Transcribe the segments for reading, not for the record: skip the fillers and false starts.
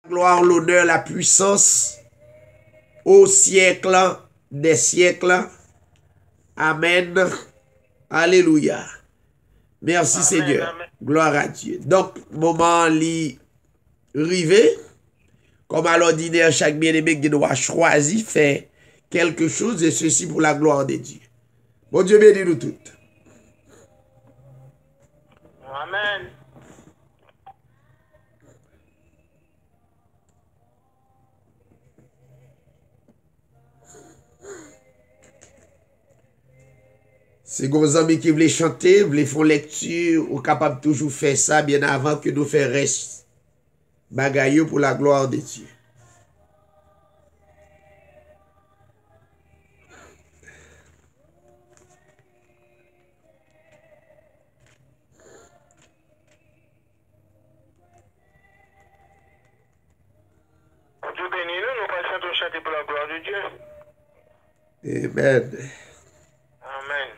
gloire, l'honneur, la puissance au siècle des siècles. Amen. Alléluia. Merci Amen, Seigneur. amen. Gloire à Dieu. Donc, moment li rivé. Comme à l'ordinaire, chaque bien-aimé qui doit choisir faire quelque chose et ceci pour la gloire de Dieu. Bon Dieu bénit nous toutes. Amen. Si vos amis qui veulent chanter, veulent faire lecture, ou capable toujours faire ça bien avant que nous fassions reste bagaille pour la gloire de Dieu. Dieu bénit nous, nous passons à chanter pour la gloire de Dieu. Amen. Amen.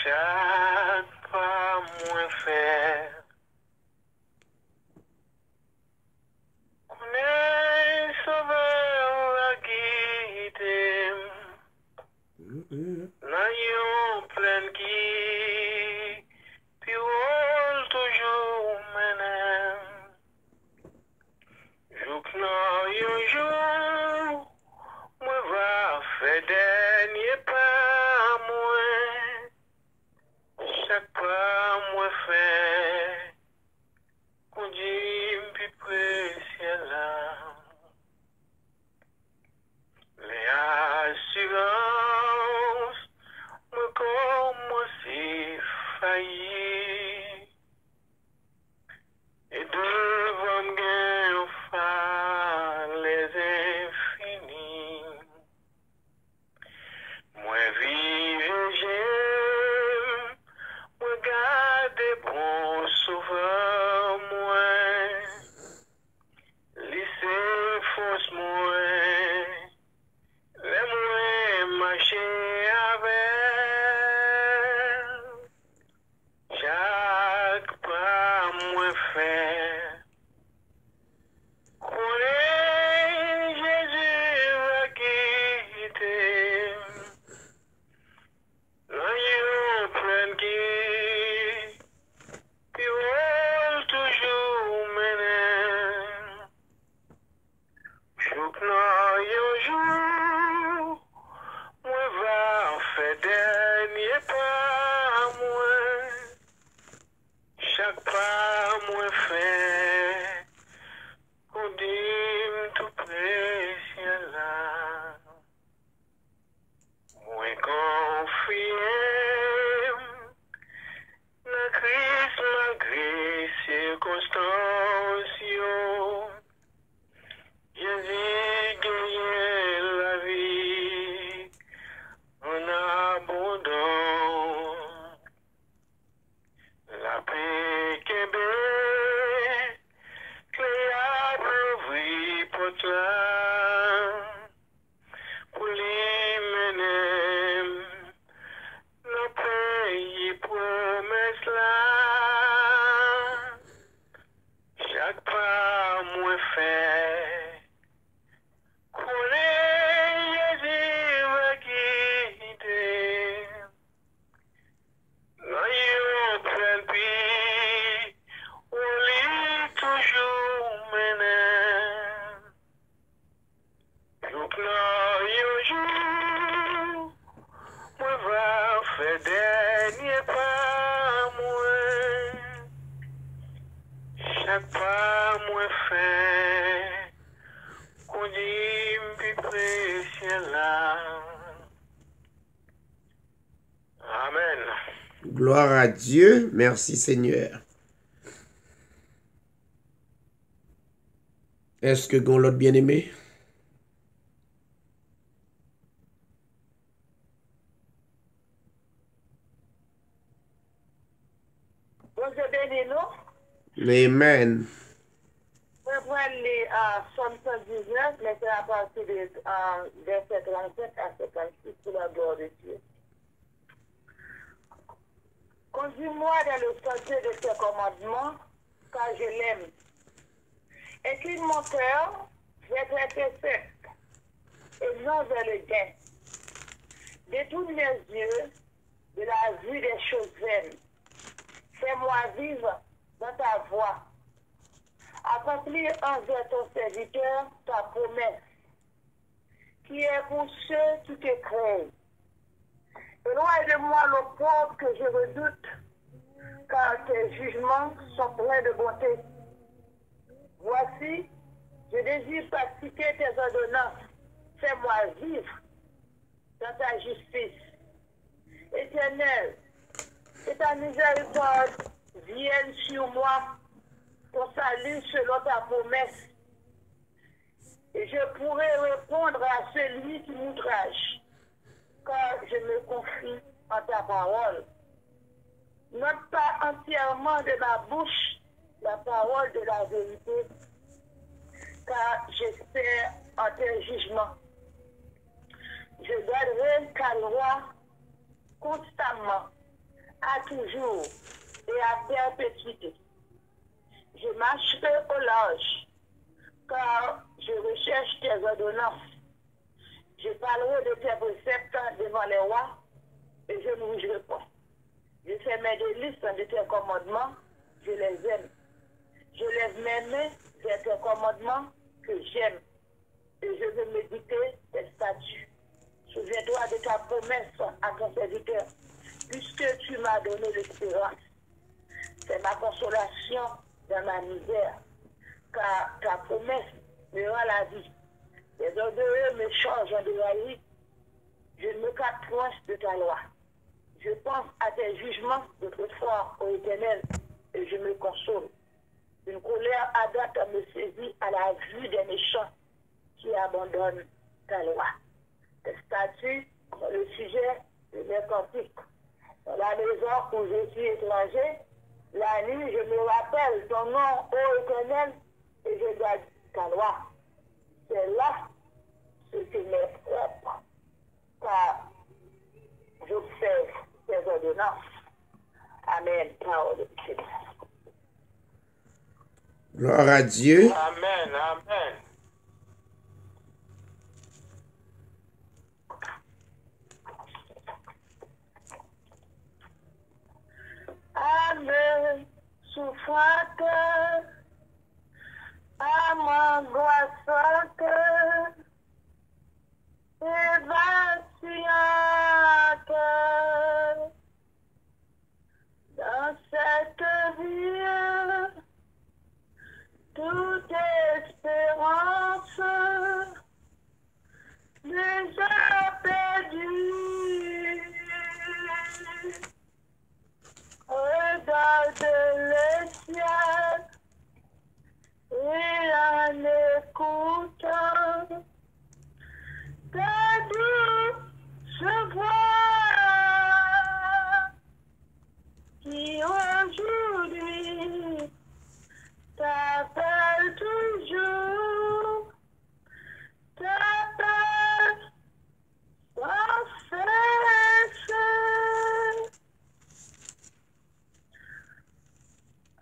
Chaque pas moins faire. Connais sauveur la guide. N'ayons plein qui. Puis on toujours menem. Jouk nan yon jour. Moi va faire dernier pas moi. Chaque pas moi fait. Conduit puis précieux là. Les assurances me commencent failli. Et devant me les infinis. Moi vive j'aime, moi garde bon sauveur moi. Laissez force moi, les moi marcher avec. Chaque pas moi fait. Connais Jésus va quitter. L'agneau plein qui, puis on toujours mène. Chouk nan yon jour, moi va faire dernier pas moi. Chaque pas moi fait, qu'on dit tout précieux là. Moi confie, na Christ malgré circonstances. Jésus gagne la vie en abondance. La paix qu'est belle, oui, pour toi, pour les mener, le pays promesse là. Chaque pas moins fait, connais Jésus va quitter. N'ayons plein pays, on lit toujours maintenant. Jouk nan yon jour, moi va faire dernier pas moi. Chaque pas moi fait, qu'on dit plus précieux là. Amen. Gloire à Dieu. Merci Seigneur. Est-ce que gon l'autre bien-aimé? Bon Dieu bénit nous. Amen. On va aller à Somme 119, mais c'est à partir de verset 37 à 56 pour la gloire de Dieu. Conduis-moi dans le sentier de tes commandements, car je l'aime. Incline mon cœur vers tes préceptes et non vers le gain. Détourne mes yeux de la vue des choses vaines. Fais-moi vivre dans ta voie. Accomplir envers ton serviteur ta promesse, qui est pour ceux qui te craignent. Éloigne de moi l'opprobre que je redoute, car tes jugements sont pleins de bonté. Voici, je désire pratiquer tes ordonnances. Fais-moi vivre dans ta justice. Éternel, que ta miséricorde vienne sur moi, ton salut selon ta promesse. Et je pourrai répondre à celui qui m'outrage, car je me confie en ta parole. N'ôte pas entièrement de ma bouche la parole de la vérité, car j'espère en tes jugements. Je garderai ta loi constamment, à toujours et à perpétuité. Je marcherai au large, car je recherche tes ordonnances. Je parlerai de tes préceptes devant les rois, et je ne bougerai pas. Je fais mes délices de tes commandements, je les aime. Je lève mes mains vers tes commandements que j'aime, et je veux méditer tes statuts. Souviens-toi de ta promesse à ton serviteur, puisque tu m'as donné l'espérance. C'est ma consolation dans ma misère, car ta promesse me rend la vie. Les ordonneurs me changent en déraillé. Je ne me capte point de ta loi. Je pense à tes jugements d'autrefois, ô Éternel, et je me console. Une colère ardente me saisit à la vue des méchants qui abandonnent ta loi. Tes statuts sont le sujet de mes cantiques. Dans la maison où je suis étranger, la nuit, je me rappelle ton nom, ô Éternel, et je garde ta loi. C'est là ce qui m'est propre, car j'observe tes ordonnances. Amen. Parole de Dieu. Gloire à Dieu. Amen, amen. Amen. Souffrante, âme angoissante, et vacillante, dans cette vie, toute espérance déjà perdue. Regarde le ciel et en écoutant ta douce voix qui aujourd'hui t'appelle toujours, t'appelle sans cesse.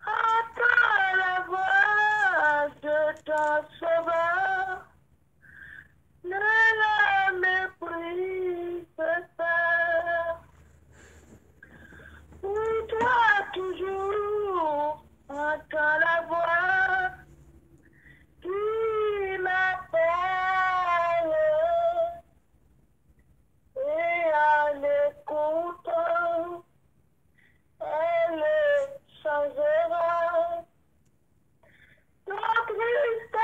Entends la voix de ton sauveur, ne la méprise pas. Pour toi toujours, entends la voix qui m'appelle, et en écoutant, elle changera. Ton triste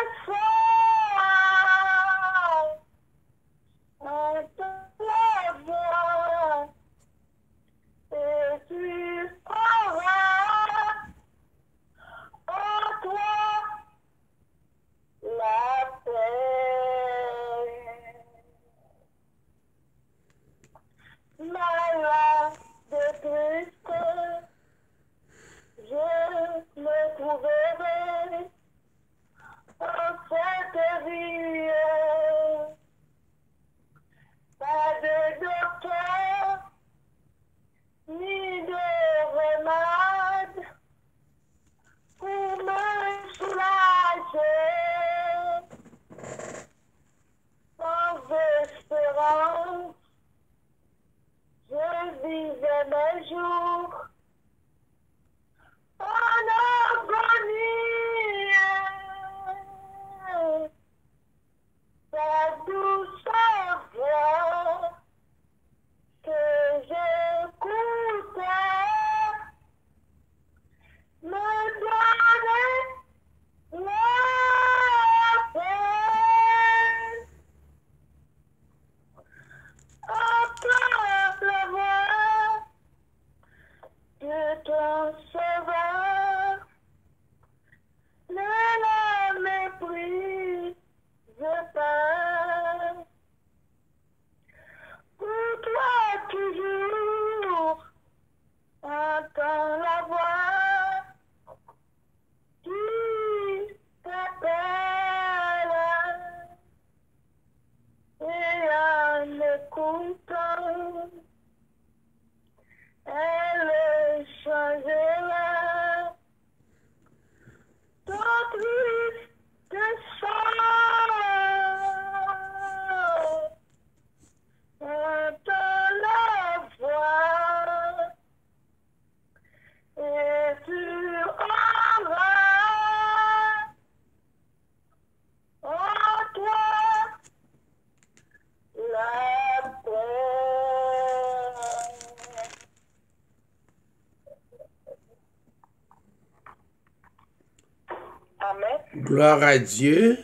Gloire à Dieu.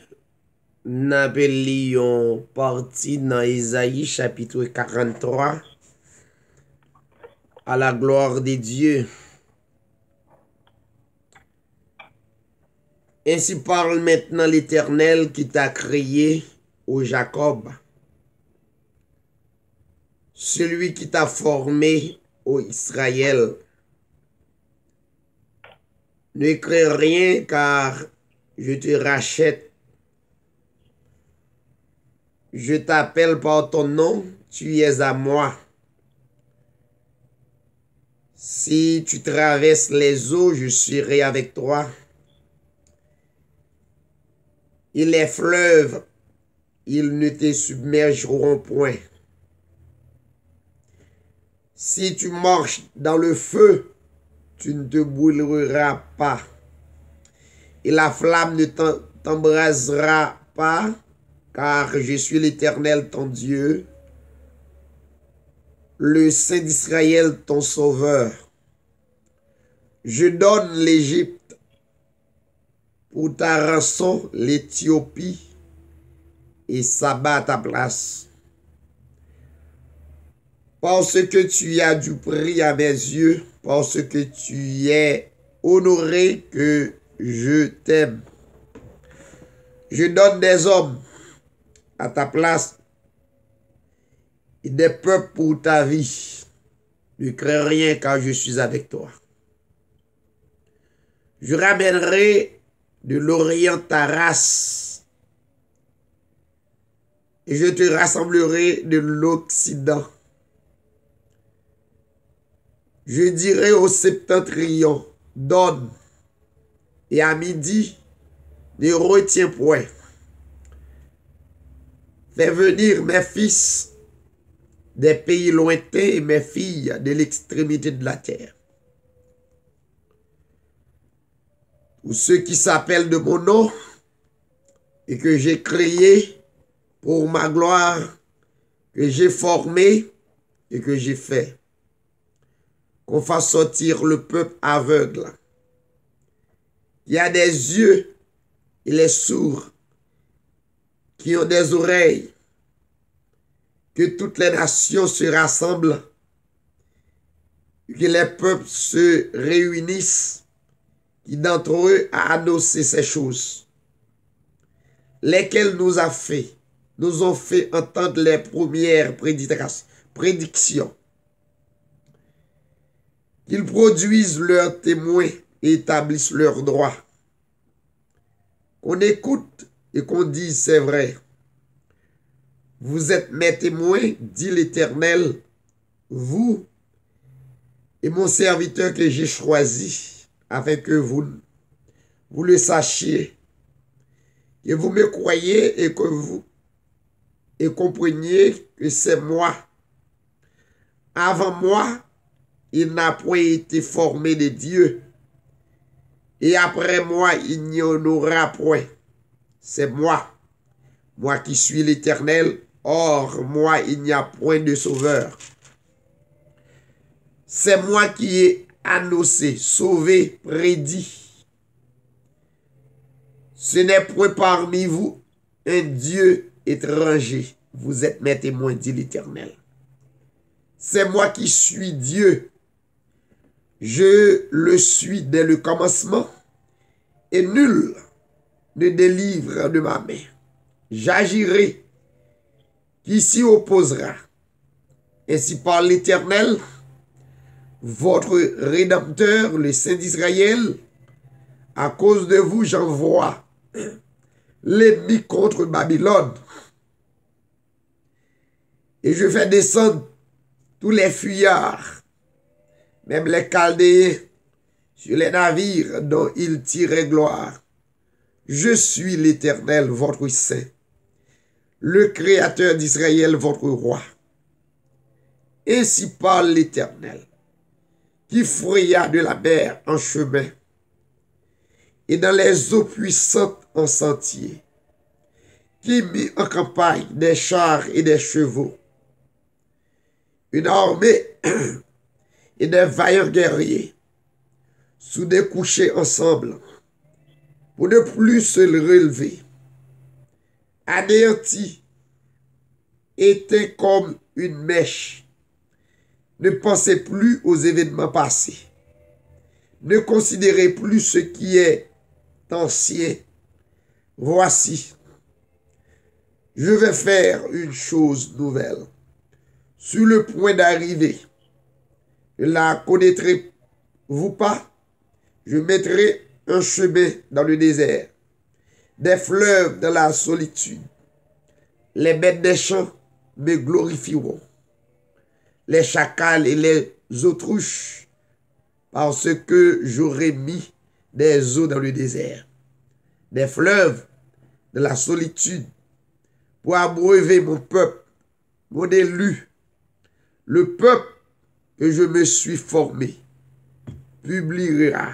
N'appelions partie dans Isaïe chapitre 43 à la gloire de Dieu. Ainsi parle maintenant l'Éternel qui t'a créé, ô Jacob, celui qui t'a formé, ô Israël. Ne crains rien car je te rachète. Je t'appelle par ton nom, tu es à moi. Si tu traverses les eaux, je serai avec toi. Et les fleuves, ils ne te submergeront point. Si tu marches dans le feu, tu ne te brûleras pas. Et la flamme ne t'embrasera pas, car je suis l'Éternel ton Dieu, le Saint d'Israël ton Sauveur. Je donne l'Égypte pour ta rançon, l'Éthiopie et Saba à ta place. Parce que tu as du prix à mes yeux, parce que tu es honoré, que je t'aime. Je donne des hommes à ta place et des peuples pour ta vie. Ne crains rien car je suis avec toi. Je ramènerai de l'Orient ta race et je te rassemblerai de l'Occident. Je dirai au septentrion, donne, et à midi, ne retiens point. Fais venir mes fils des pays lointains et mes filles de l'extrémité de la terre. Pour ceux qui s'appellent de mon nom et que j'ai créé pour ma gloire, que j'ai formé et que j'ai fait. Qu'on fasse sortir le peuple aveugle, qui a des yeux et les sourds, qui ont des oreilles, que toutes les nations se rassemblent, que les peuples se réunissent, qui d'entre eux a annoncé ces choses, lesquelles nous ont fait entendre les premières prédictions. Qu'ils produisent leurs témoins et établissent leurs droits. Qu'on écoute et qu'on dise c'est vrai. Vous êtes mes témoins, dit l'Éternel, vous et mon serviteur que j'ai choisi, afin que vous le sachiez, que vous me croyez et que vous compreniez que c'est moi. Avant moi, il n'a point été formé de Dieu. Et après moi, il n'y en aura point. C'est moi. Moi qui suis l'Éternel. Or, moi, il n'y a point de sauveur. C'est moi qui ai annoncé, sauvé, prédit. Ce n'est point parmi vous un Dieu étranger. Vous êtes mes témoins, dit l'Éternel. C'est moi qui suis Dieu. Je le suis dès le commencement, et nul ne délivre de ma main. J'agirai, qui s'y opposera. Ainsi parle l'Éternel, votre Rédempteur, le Saint d'Israël. À cause de vous, j'envoie l'ennemi contre Babylone. Et je fais descendre tous les fuyards, même les Chaldéens, sur les navires dont ils tiraient gloire. Je suis l'Éternel, votre Saint, le Créateur d'Israël, votre Roi. Ainsi parle l'Éternel, qui fraya de la mer en chemin, et dans les eaux puissantes en sentier, qui mit en campagne des chars et des chevaux, une armée et des vaillants guerriers, soudés couchés ensemble. pour ne plus se relever. Anéanti, éteint comme une mèche. Ne pensez plus aux événements passés. Ne considérez plus ce qui est ancien. Voici, je vais faire une chose nouvelle. Sur le point d'arriver, la connaîtrez-vous pas? Je mettrai un chemin dans le désert, des fleuves dans la solitude. Les bêtes des champs me glorifieront, les chacals et les autruches, parce que j'aurai mis des eaux dans le désert, des fleuves de la solitude, pour abreuver mon peuple, mon élu, le peuple que je me suis formé, publiera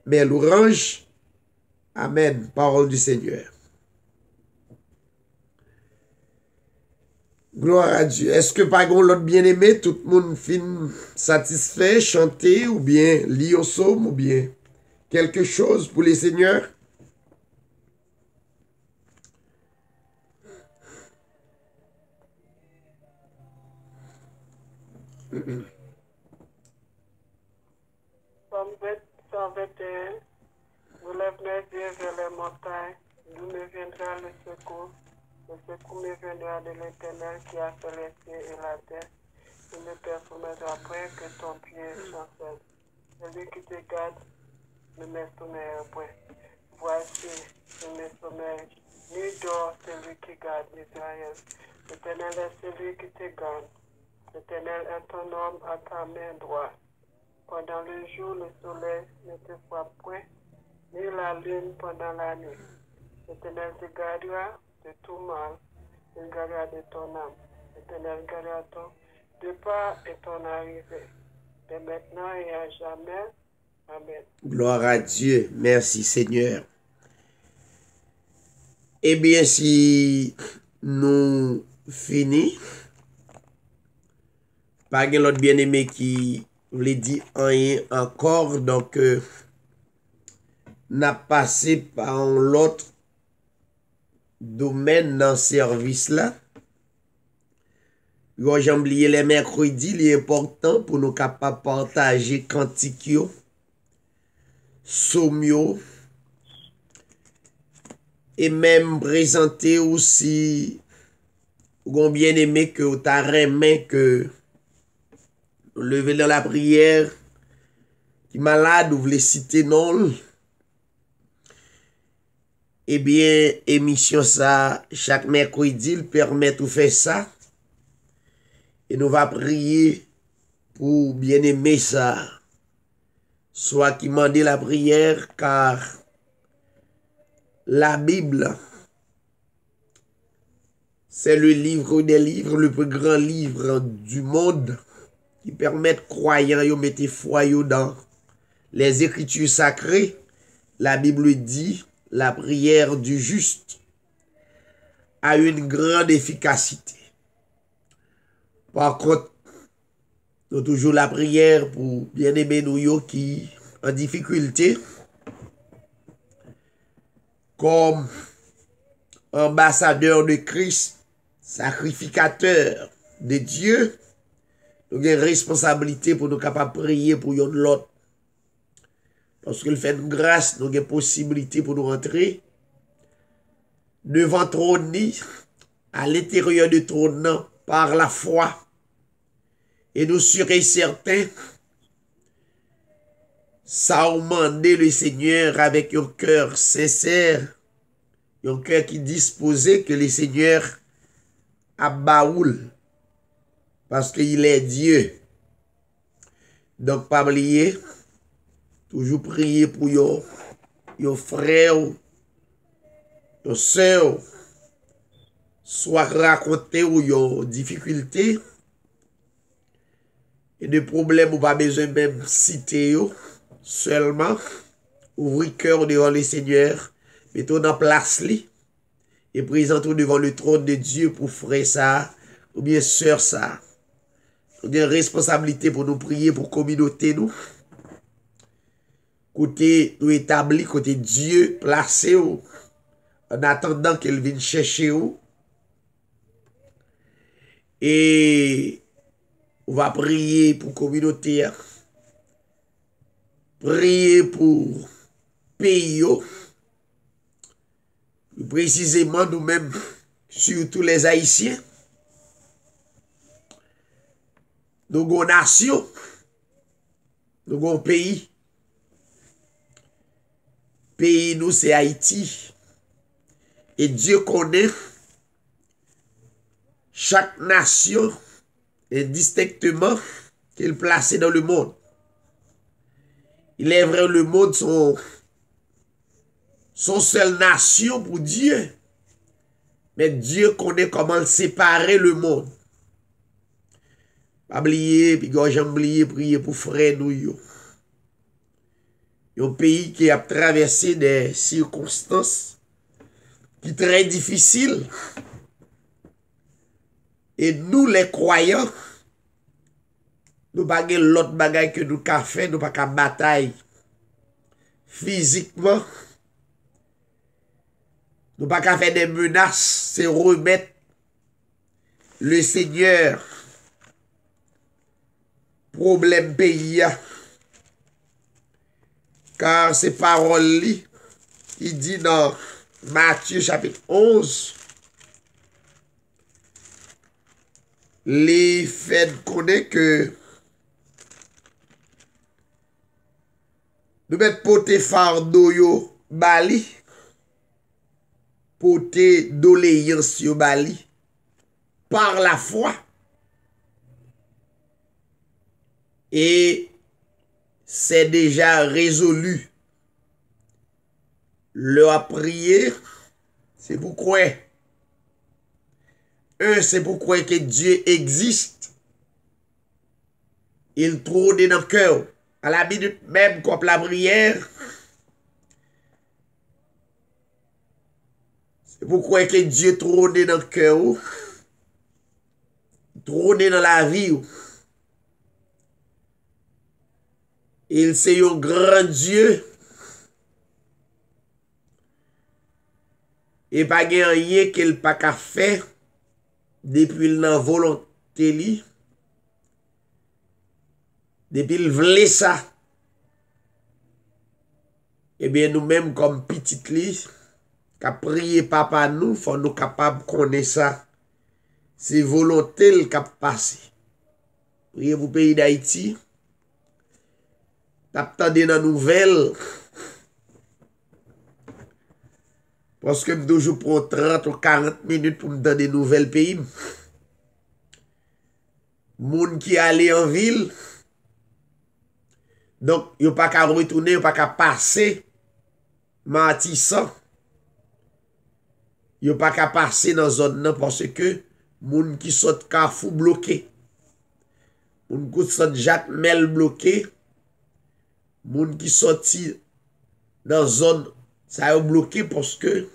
mes louanges. Amen. Parole du Seigneur. Gloire à Dieu. Est-ce que par contre l'autre bien-aimé, tout le monde fin satisfait, chanter, ou bien lire au psaume, ou bien quelque chose pour les seigneurs? Psalm 121, vous lève mes yeux vers les montagnes, d'où me viendra le secours. Le secours me viendra de l'Éternel qui a fait les cieux et la terre. Il ne permettra point que ton pied chancelle. Celui qui te garde ne me sommeille point. Voici, je ne sommeille ni dors celui qui garde Israël. L'Éternel est celui qui te garde. L'Éternel est ton homme à ta main droite. Pendant le jour, le soleil ne te frappe point, ni la lune pendant la nuit. L'Éternel te gardera de tout mal, il gardera de ton âme. L'Éternel gardera ton départ et ton arrivée, de maintenant et à jamais. Amen. Gloire à Dieu. Merci Seigneur. Eh bien, si nous finissons, pas l'autre bien-aimé qui voulait dire rien encore, donc n'a passé par l'autre domaine dans ce service là. J'ai oublié les mercredis, il est important pour nous capables partager cantique yo, psaume yo, et même présenter aussi ou bien aimé que vous t'arrêtez que lever dans la prière, qui malade, vous voulez citer non. Eh bien, émission ça, chaque mercredi, il permet de faire ça. Et nous va prier pour bien aimer ça. Soit qui mande la prière, car la Bible, c'est le livre des livres, le plus grand livre du monde, qui permet de croyants de mettre foi dans les Écritures sacrées. La Bible dit, la prière du juste a une grande efficacité. Par contre, nous toujours la prière pour bien-aimer nous qui en difficulté, comme ambassadeur de Christ, sacrificateur de Dieu. Nous avons une responsabilité pour nous capables de prier pour l'autre. Lorsqu'il fait une grâce, nous avons une possibilité pour nous rentrer devant le trône, à l'intérieur du trône, par la foi. Et nous serons certains, ça a demandé le Seigneur avec un cœur sincère, un cœur qui disposait que le Seigneur a baoul, parce qu'il est Dieu. Donc, pas oublier, toujours prier pour vos frères, vos soeurs, soit raconter ou vos difficultés, et des problèmes ou pas besoin même citer seulement ouvrir cœur devant le Seigneur, mettons en place li, et présentons devant le trône de Dieu pour frère ça, ou bien sœur ça. Nous avons une responsabilité pour nous prier pour la communauté nous. côté nous établi, côté Dieu placé en attendant qu'elle vienne chercher où. Et on va prier pour la communauté, prier pour le pays, précisément nous-mêmes, surtout les Haïtiens, nous avons une nation, nous avons un pays. Pays, nous, c'est Haïti. Et Dieu connaît chaque nation indistinctement qu'il placé dans le monde. Il est vrai, le monde son seule nation pour Dieu. Mais Dieu connaît comment séparer le monde. Pas oublier, puis quand j'aime oublier, prier pour frère nous. Un pays qui a traversé des circonstances qui sont très difficiles. Et nous, les croyants, nous ne pouvons pas l'autre bagaille que nous avons fait, nous ne pouvons pas bataille physiquement. Nous ne pouvons pas faire des menaces, c'est remettre le Seigneur problème pays. Car ces paroles-là, il dit dans Matthieu chapitre 11, les faits connaissent que nous mettons poté fardeau yo bali, poté doléance yo bali, par la foi. Et c'est déjà résolu. Leur prière, c'est pourquoi. C'est pourquoi que Dieu existe. Il trône dans le cœur. À la minute même comme la prière, c'est pourquoi que Dieu trône dans le cœur. Trône dans la vie. Il c'est un grand Dieu. Et pas rien qu'il pas qu'à faire depuis la volonté li. Depuis il voulait ça. Eh bien nous-mêmes comme petit li, qu'à prier papa nous, faut nous capables de connaître ça. C'est volonté le cap passé. Priez pour le pays d'Haïti. T'attendez dans nouvelle. Parce que je prends 30 ou 40 minutes pour me donner des nouvelles pays. Moun qui allait en ville. Donc, il n'y a pas qu'à retourner, il n'y a pas qu'à passer. Matissant. Il n'y a pas qu'à passer dans la zone parce que moun qui saute Carrefour bloqué. Moun qui saute Jacques Mel bloqué. Moun qui sorti dans la zone, ça a bloqué parce que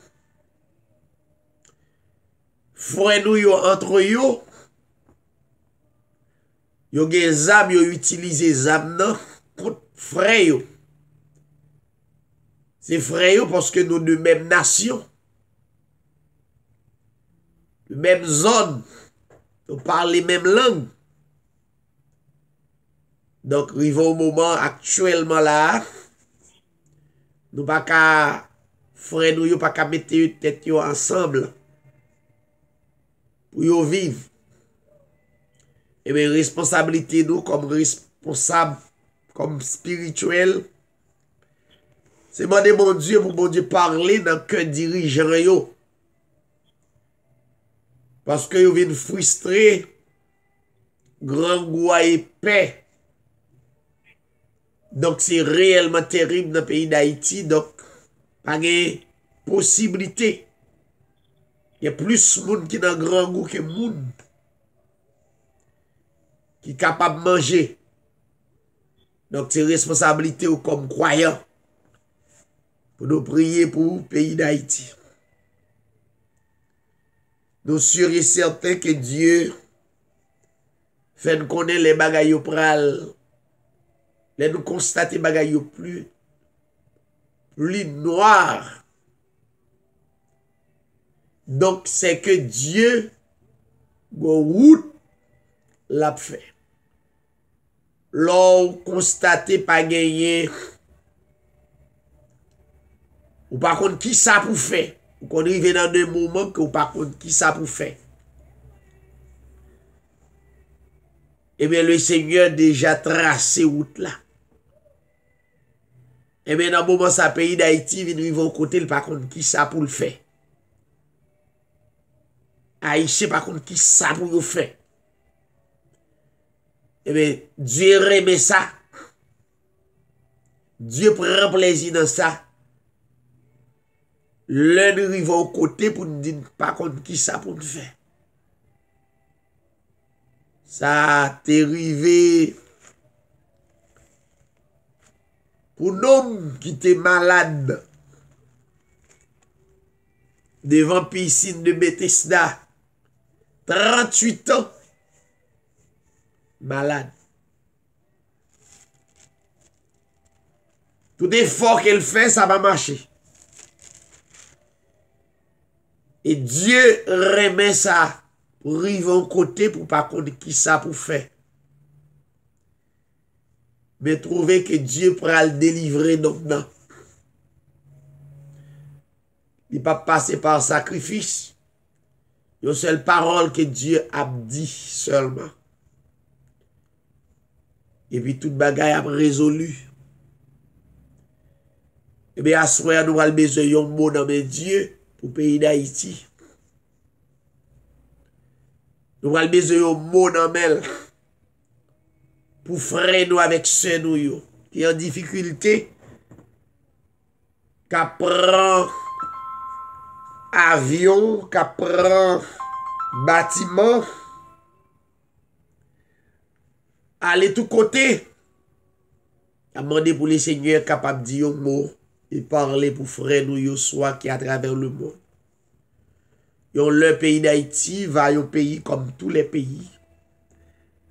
frère nous yo entre yo, yo gen zam yo utilisé zam nan contre frère yo. C'est frère yo parce que nous de même nation, de même zone, nous parlons les mêmes langues. Donc, arrivé au moment actuellement là, nous pas qu'à frère nous pas qu'à mettre tête ensemble pour vivre. Et bien, responsabilité nous comme responsable, comme spirituel, c'est demander mon Dieu pour mon Dieu parler dans le cœur dirigeant yo. Parce que yo viennent frustrer, grand goût et paix. Donc, c'est réellement terrible dans le pays d'Haïti. Donc, pas de possibilité. Il y a plus de monde qui dans grand goût que de monde qui est capable de manger. Donc, c'est responsabilité ou comme croyant pour nous prier pour le pays d'Haïti. Nous sommes sûrs et certains que Dieu fait nous connaître les bagailles pral. Là, nous constatons les bagailles plus plus noir. Donc, c'est que Dieu, route, l'a fait. L'on constaté pas gagné, ou par contre, qui ça pour faire? Ou qu'on arrive dans des moments que ou par contre, qui ça pour faire? Eh bien, le Seigneur déjà tracé route là. Eh bien, dans le moment, ça pays d'Haïti, vient vivre au côté, par contre, qui ça pour le faire? Haïtien, par contre, qui ça pour le faire? Eh bien, Dieu remet ça. Dieu prend plaisir dans ça. L'un arrive au côté pour nous dire, par contre, qui ça pour nous faire? Ça t'est arrivé pour un homme qui était malade devant piscine de Bethesda. 38 ans. Malade. Tout effort qu'elle fait, ça va marcher. Et Dieu remet ça pour arriver au côté pour pas qu'on qui ça pour faire. Mais trouver que Dieu pourra le délivrer donc non. Il ne pas passer par sacrifice. Il y a une seule parole que Dieu a dit seulement. Et puis toute bagaille a résolu. Et bien à ce moment nous avons besoin d'un mot dans mes Dieu pour le pays d'Haïti. Nous avons besoin d'un mot dans mes pour frères nous avec ceux nous qui ont difficulté, qui prend avion, qui prend bâtiment, aller tout côté. A demandé pour les seigneurs capables de dire un mot et parler pour frères nous soit qui à travers le monde. Le pays d'Haïti va un pays comme tous les pays.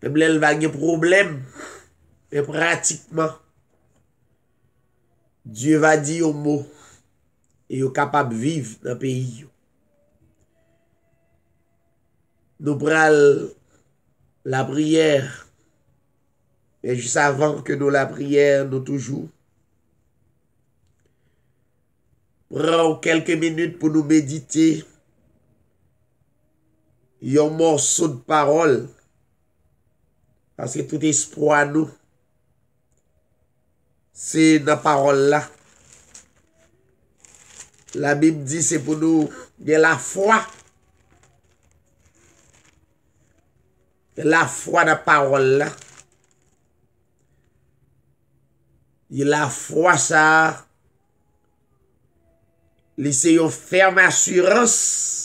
Même là, il va avoir des problèmes. Mais pratiquement, Dieu va dire un mot. Et il est capable de vivre dans le pays. Nous prenons la prière. Et juste avant que nous la prière, nous toujours. Prenons quelques minutes pour nous méditer. Un morceau de parole. Parce que tout espoir nous, c'est dans la parole là. La Bible dit c'est pour nous de la foi. De la foi dans la parole là. Et la foi ça, c'est une ferme assurance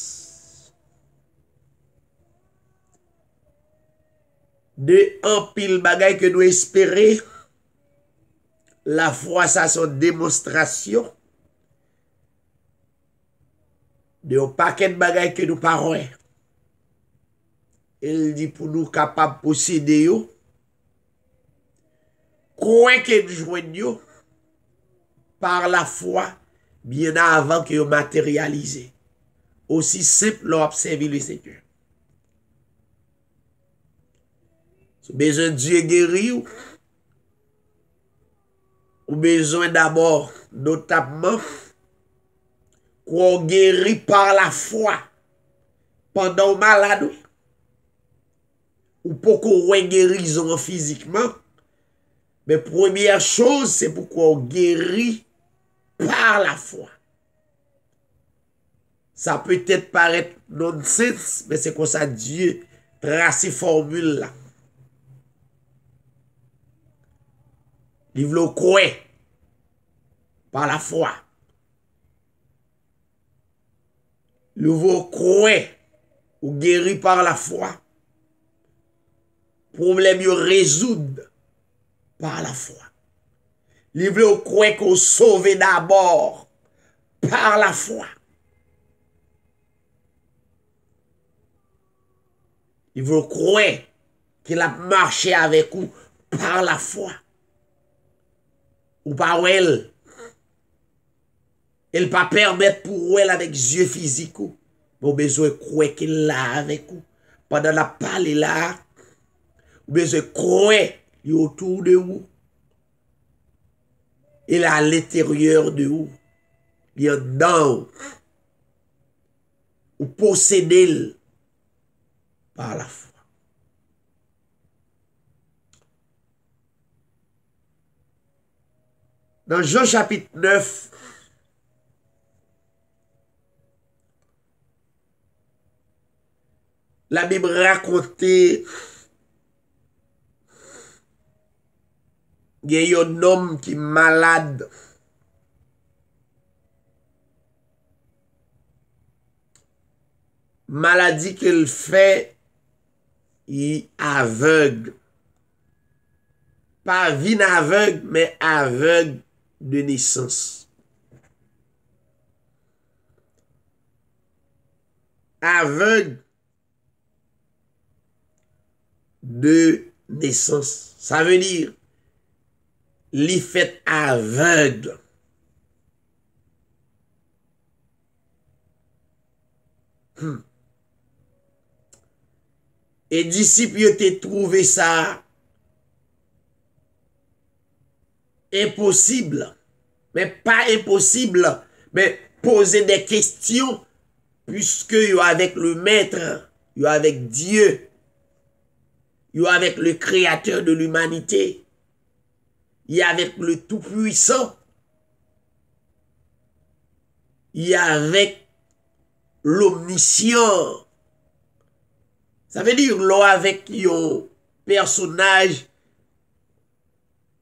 de un pile bagay que nous espérer. La foi, ça, son démonstration de un paquet de bagay que nous parlons. Il dit pour nous capables de posséder yo, quoi que nous joignons par la foi, bien avant que vous matérialisez. Aussi simple d'observer le Seigneur. Si vous avez besoin de Dieu guéri, ou besoin d'abord, notamment, qu'on guérit par la foi pendant malade, ou pour qu'on ait guérison physiquement, mais première chose, c'est pour qu'on guérit par la foi. Ça peut être paraître nonsense, mais c'est comme ça Dieu trace ces formules là. Il veut croire par la foi. Il veut croire ou guérir par la foi. Problème yo résoudre par la foi. Il veut croire qu'on sauve d'abord par la foi. Il veut croire qu'il a marché avec vous par la foi. Ou par elle. Elle pas permettre pour elle avec yeux physiques. Vous besoin de croire qu'il là avec vous. Pendant la parole là, vous besoin de croire il est autour de vous. Il est à l'intérieur de vous. Il est dans vous. Vous possédez par la foi. Dans Jean chapitre 9, la Bible racontait qu'il y a un homme qui est malade. Maladie qu'il fait, il est aveugle. Pas vin aveugle, mais aveugle de naissance. Aveugle de naissance. Ça veut dire, il fait aveugle. Et disciples ont trouvé ça impossible. Mais pas impossible, mais poser des questions, puisque yo avec le maître, yo avec Dieu, yo avec le créateur de l'humanité, y avec le tout-puissant, y avec l'omniscient. Ça veut dire là avec un personnage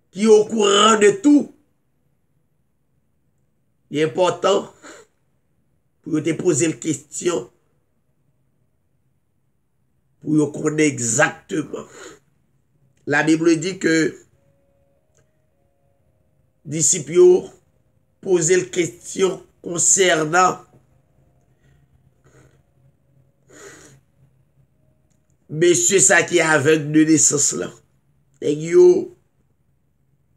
qui est au courant de tout. Il est important pour te poser la question pour connaître exactement. La Bible dit que disciples posaient la question concernant monsieur ça qui est aveugle de naissance là. Et yo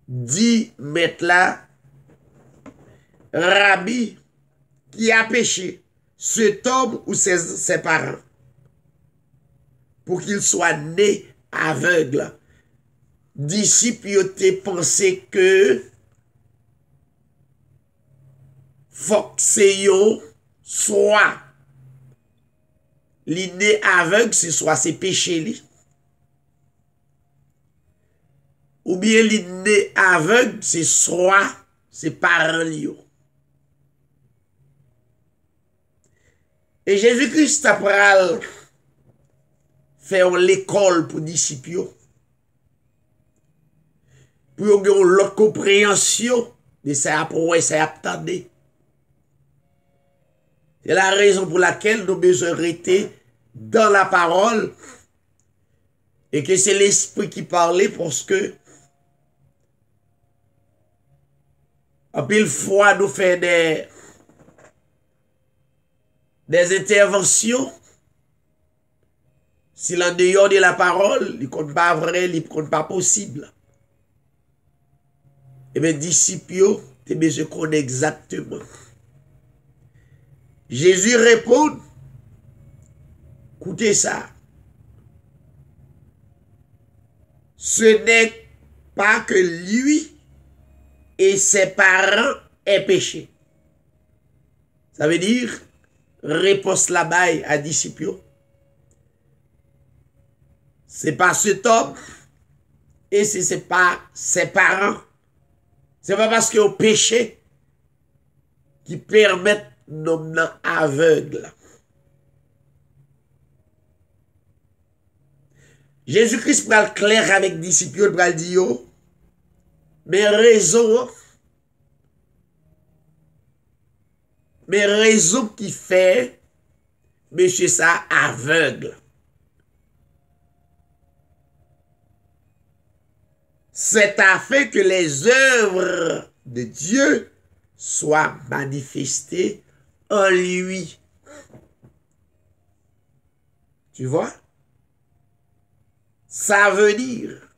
dit mettre là, Rabbi, qui a péché, cet homme ou ses parents, pour qu'il soit né aveugle. Disciples ont pensé que faut que c'est soit l'inné aveugle, c'est soit ses péchés li. Ou bien l'inné aveugle, c'est soit ses parents li. Et Jésus-Christ a pral faire l'école pour disciples. Pour avoir l'autre compréhension de ça après ça attendez. C'est la raison pour laquelle nous besoin rester dans la parole et que c'est l'esprit qui parlait parce que en pile fois nous fait des interventions. Si l'en dehors de la parole, il ne compte pas vrai, il ne compte pas possible. Et bien, disciples, tu as besoin de connaître exactement. Jésus répond, écoutez ça. Ce n'est pas que lui et ses parents aient péché. Ça veut dire, réponse là-bas à disciples. C'est pas cet homme et c'est pas ses parents. C'est pas parce qu'il y a un péché qui permet l'homme aveugle. Jésus-Christ pral clair avec disciples, pral dire mais raison qui fait monsieur ça aveugle. C'est afin que les œuvres de Dieu soient manifestées en lui. Tu vois? Ça veut dire,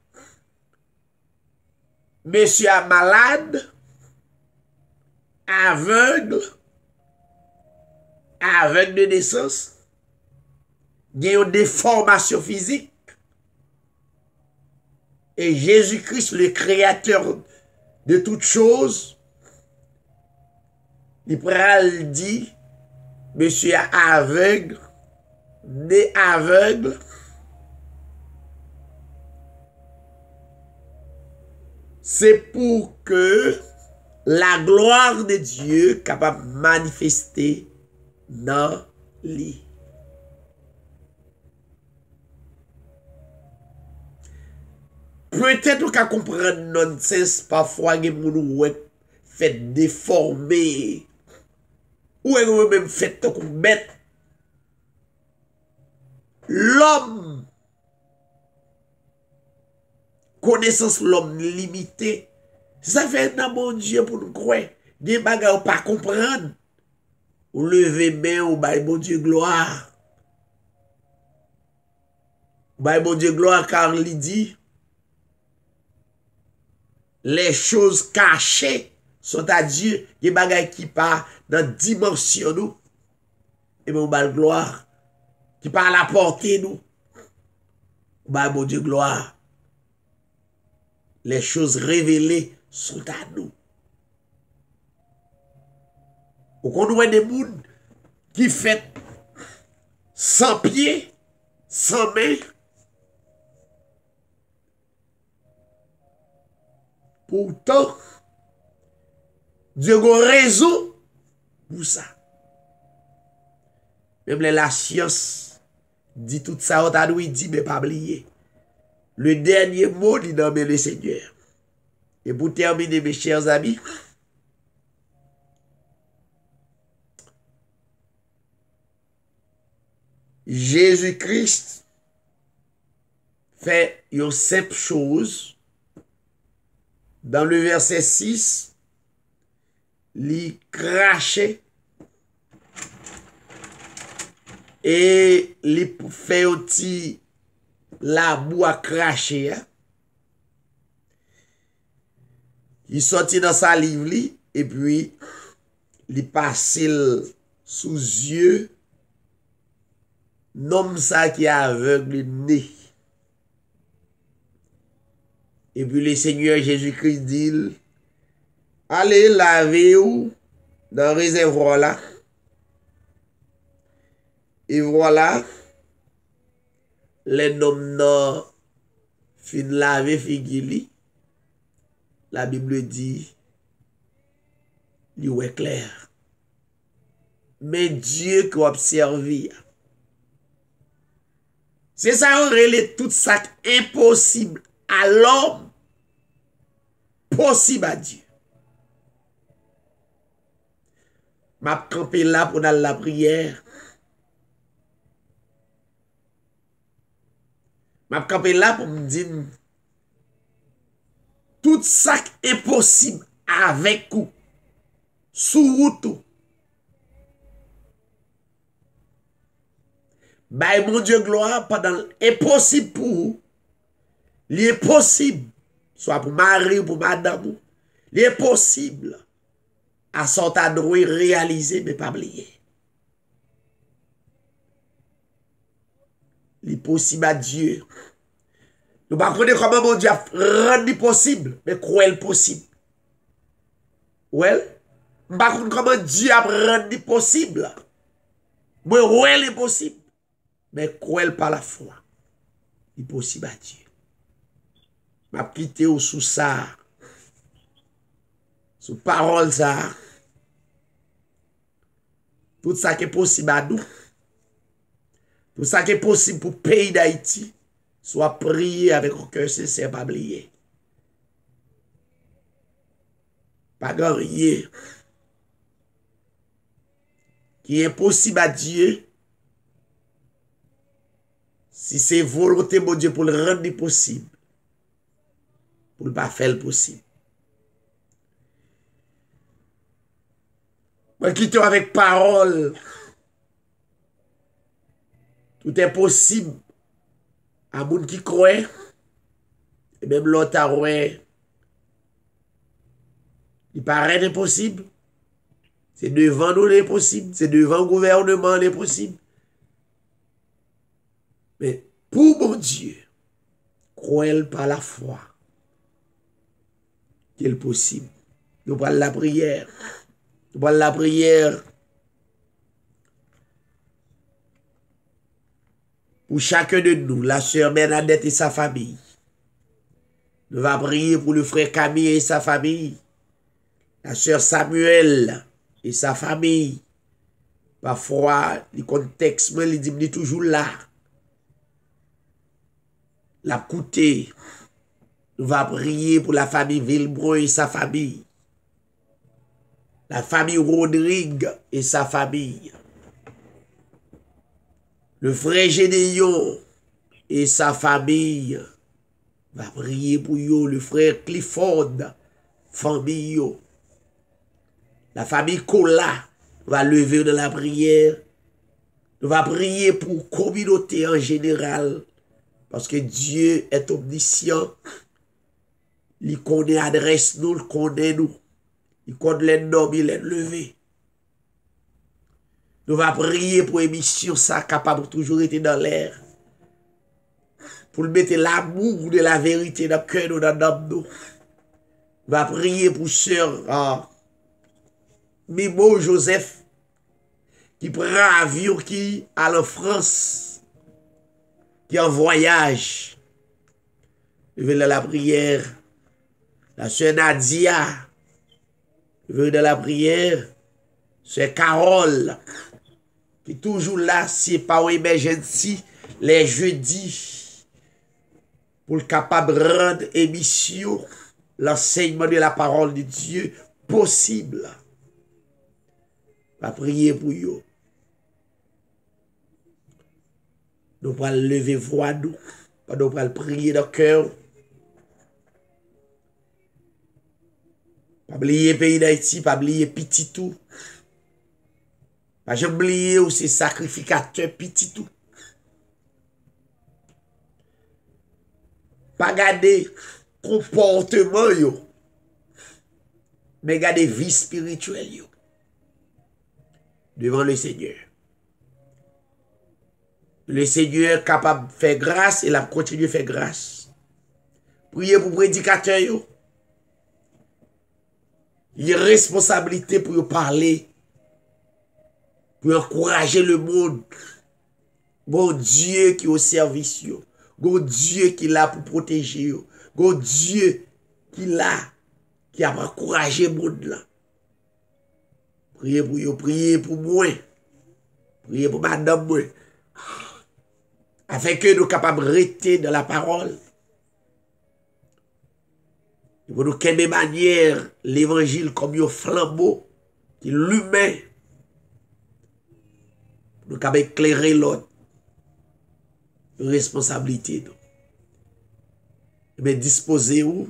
monsieur est malade, aveugle de naissance, il y a une déformation physique. Et Jésus-Christ, le créateur de toutes choses, il pral dit, monsieur aveugle, né aveugle, c'est pour que la gloire de Dieu capable de manifester dans lui. Peut-être qu'on peut comprendre nonsense parfois que nous fait déformer ou même fait comme bête. L'homme, connaissance l'homme limité, ça fait un bon Dieu pour nous croire. Des bagages pas comprendre. Ou lever main ou bail bon Dieu gloire. Bail bon Dieu gloire car il dit les choses cachées sont à Dieu, des bagages qui pas dans dimension nous. Et bien, on va gloire qui pas à la portée nous. Bah bon Dieu gloire. Les choses révélées sont à nous. Ou qu'on voit des mondes qui fait 100 pieds, 100 mains. Pourtant, Dieu a raison pour ça. Même la science dit tout ça, on t'a dit, mais pas oublier. Le dernier mot, il nomme le Seigneur. Et pour terminer, mes chers amis, Jésus-Christ fait une simple chose. Dans le verset 6, il crachait et il fait aussi la boue à cracher. Hein? Il sortit dans sa livre et puis il passait sous yeux l'homme ça qui est aveugle né. Et puis le Seigneur Jésus-Christ dit, allez laver-vous dans le réservoir là. Et voilà, les hommes fin laver figili. La Bible dit, il est clair. Mais Dieu qui observe, c'est ça, on relève tout ça impossible à l'homme. Possible à Dieu. M'a campé là pour dans la prière. M'a campé là pour me dire tout ça est possible avec vous. Sous route. Bah mon Dieu gloire pendant impossible pour vous. Il est possible. Soit pour mari ou pour madame, il est possible à son droit réaliser, mais pas oublier. Il est possible à Dieu. Nous ne connaissons pas comment mon Dieu a rendu possible, mais quoi est possible? Well, nous ne connaissons pas comment Dieu a rendu possible, mais quoi est possible? Mais quoi par la foi? Il est possible à Dieu. M'a quitté au sous ça, sous parole ça, tout ça qui est possible à nous, tout ça qui est possible pour le pays d'Haïti, soit prié avec un cœur sincère, pas oublier. Pas grand rien qui est possible à Dieu, si c'est volonté de Dieu pour le rendre possible. Pour ne pas faire le possible. Moi, quittons avec parole. Tout est possible. À monde qui croit. Et même l'autre a ouais. Il paraît impossible. C'est devant nous l'impossible. C'est devant le gouvernement l'impossible. Mais pour mon Dieu, croyez par la foi qu'il est possible. Nous prenons la prière. Nous prenons la prière pour chacun de nous, la sœur Bernadette et sa famille. Nous allons prier pour le frère Camille et sa famille. La sœur Samuel et sa famille. Parfois, le contexte, il dit toujours là. La coûté. Nous allons prier pour la famille Villebrun et sa famille. La famille Rodrigue et sa famille. Le frère Gédéon et sa famille. Va prier pour yo, le frère Clifford, famille yo. La famille Kola va lever de la prière. Nous va prier pour la communauté en général. Parce que Dieu est omniscient. Il connaît l'adresse nous, il connaît nous. Il connaît les noms, il est levé. Nous va prier pour émission ça capable de toujours être dans l'air. Pour mettre l'amour de la vérité dans le cœur de notre nous. Va prier pour sœur Mimo Joseph qui prend avion qui à en France, qui en voyage. Je vais dans la prière. La sœur Nadia, je vais dans la prière. Sœur Carole, qui est toujours là, si pas une emergency, les jeudis. Pour le capable de rendre émission, l'enseignement de la parole de Dieu possible. Va prier pour vous. Nous allons lever voix nous. Nous allons prier dans le cœur. Pas oublier le pays d'Haïti, pas oublier petit tout. Pas jamais oublier où c'est sacrificateur petit tout. Pas garder comportement yo, mais garder vie spirituelle yo. Devant le Seigneur. Le Seigneur est capable de faire grâce et il a continué de faire grâce. Priez pour prédicateur yo. Il y a responsabilité pour parler, pour encourager le monde. Bon Dieu qui est au service yo. Bon Dieu qui est là pour protéger. Bon Dieu qui est là, qui a encouragé le monde là. Priez pour vous, priez pour moi. Priez pour madame moi. Afin que nous soyons capables de rester dans la parole. Et pour nous quelle manière l'évangile comme un flambeau qui l'humain. Nous sommes capables d'éclairer l'autre. Responsabilité. Mais disposez-vous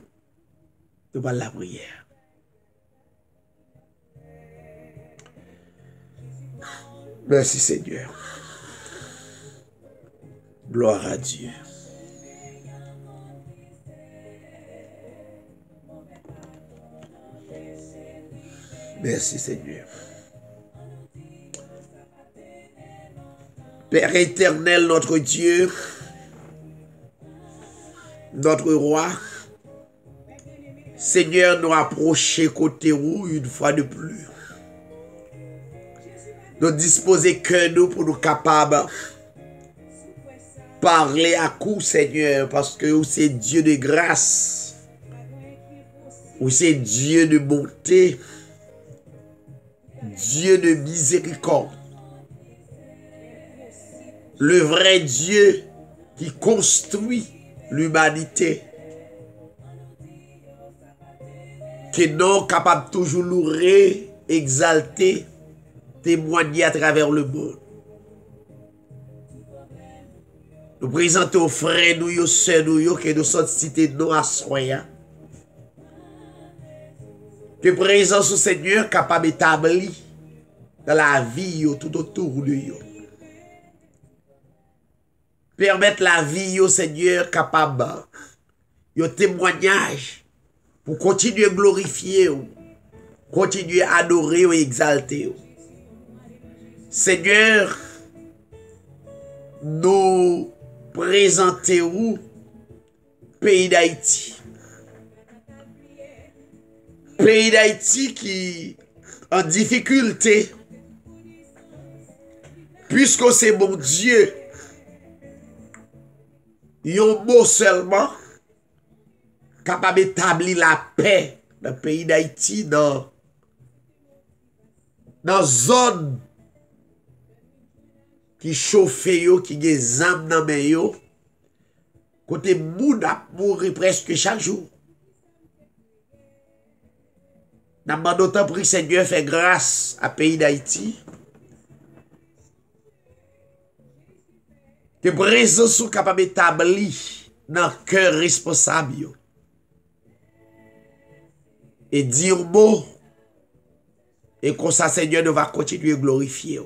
de la prière. Merci Seigneur. Gloire à Dieu. Merci Seigneur. Père éternel, notre Dieu, notre roi, Seigneur, nous approcher côté où une fois de plus. Nous disposer que nous pour nous capables parler à coup, Seigneur, parce que c'est Dieu de grâce, ou c'est Dieu de bonté, Dieu de miséricorde. Le vrai Dieu qui construit l'humanité. Qui non capable toujours louer, exalter, témoigner à travers le monde. Nous présentons aux frères, nous, aux sœurs, nous, que nous sommes cités nous à soya. Que présence au Seigneur capable d'établir dans la vie tout autour de nous. Permettre la vie au Seigneur capable de témoignage pour continuer à glorifier continuer à adorer et exalter. Seigneur, nous présentons pays d'Haïti. Pays d'Haïti qui en difficulté, puisque c'est mon Dieu, yon mot seulement capable d'établir la paix dans le pays d'Haïti, dans zone qui chauffe yo, qui gen zam nan men yo, côté moun ap mourir presque chaque jour. N'a d'autant pris Seigneur fait grâce à pays d'Haïti. Que présence sont capable d'établir dans le cœur responsable yo. Et dire mot. Et comme ça, Seigneur, nous va continuer à glorifier.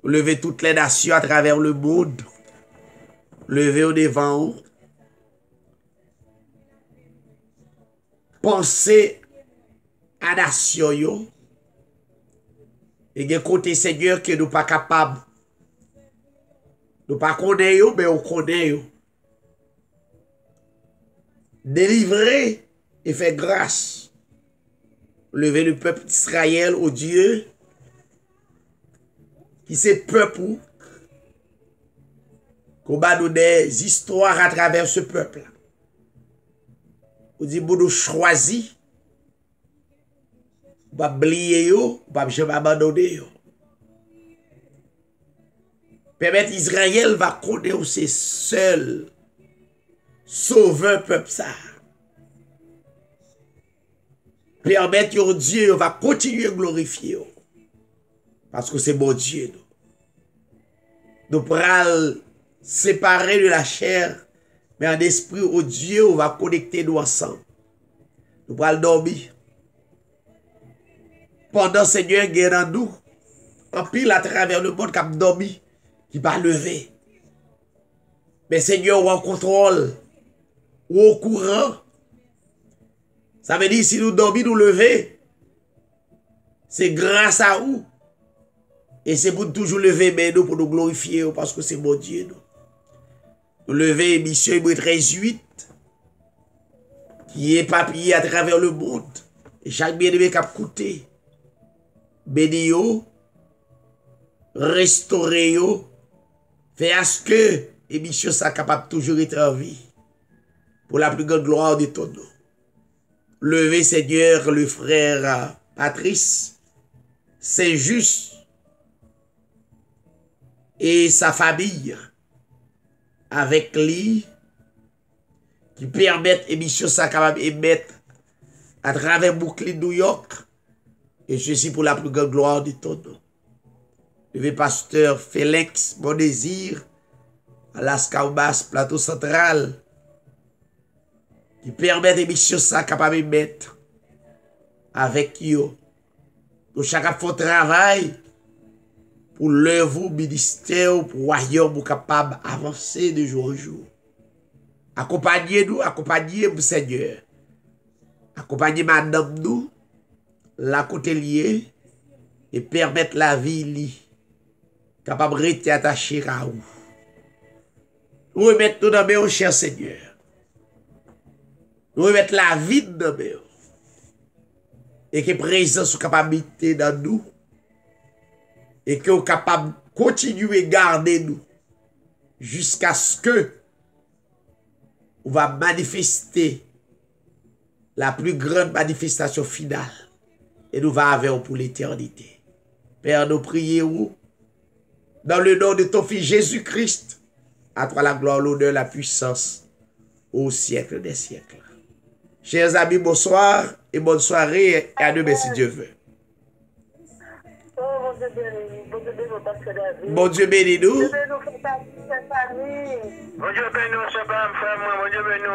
Lever toutes les nations à travers le monde. Lever au devant. Penser à la nation yo. Et de côté, Seigneur, que nous pas capables. Nous pas connaissons, mais on connaît. Délivrer et faire grâce. Lever le peuple d'Israël au Dieu qui c'est peuple qu'on va nous des histoires à travers ce peuple. On dit nous choisi, on va oublier, on va jamais abandonner. Permettre Israël va connaître ses seuls sauveur peuple ça. Permettre Dieu va continuer à glorifier. Parce que c'est bon Dieu. Nous pourrons séparer de la chair, mais en esprit au Dieu, on va connecter nous ensemble. Nous pourrons dormir. Pendant Seigneur, guérant nous, en pile à travers le monde qui a dormi, qui va lever. Mais Seigneur, ou en contrôle, ou au courant. Ça veut dire si nous dormons, nous lever, c'est grâce à vous. Et c'est pour toujours lever, mais nous pour nous glorifier, parce que c'est mon Dieu. Nous lever émission Hébreux 13:8, qui est papillé à travers le monde. Et chaque bien-aimé qui a coûté, béni, restaurer, fait à ce que l'émission soit capable toujours être en vie. Pour la plus grande gloire de ton nom. Levez, Seigneur, le frère Patrice, c'est juste, et sa famille, avec lui, qui permettent l'émission ça capable émettre à travers Brooklyn, New York, et ceci pour la plus grande gloire de ton nom. Levez, pasteur Félix, Bon Désir, Alaska Oubass, Plateau Central, qui permet l'émission ça capable de mettre avec eux. Nous chacun fait travail pour l'œuvre ministère pour royaume pour capable avancer de jour en jour. Accompagnez-nous, accompagnez-nous Seigneur. Accompagnez madame nous, la côté liée et permettre la vie li capable de rester attaché à vous. Nous remettons nous dans mes cher Seigneur. Nous remettons la vie dans mes et que présence soit capacité dans nous et que nous capable de continuer à garder nous jusqu'à ce que on va manifester la plus grande manifestation finale et nous va avec pour l'éternité. Père, nous prions dans le nom de ton Fils Jésus-Christ, à toi la gloire, l'honneur, la puissance au siècle des siècles. Chers amis, bonsoir et bonne soirée et à demain si Dieu veut. Bon Dieu bénis nous. Bon Dieu bénis nous, c'est pas un frère, moi, bon Dieu bénis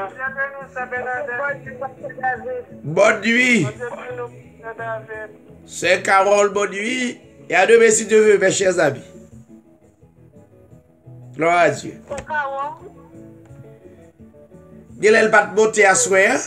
nous. Bonne nuit. C'est Carole, bonne nuit. Et à demain si Dieu veut, mes chers amis. Gloire à Dieu. Il n'a pas de monter à soir.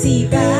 seatbelt.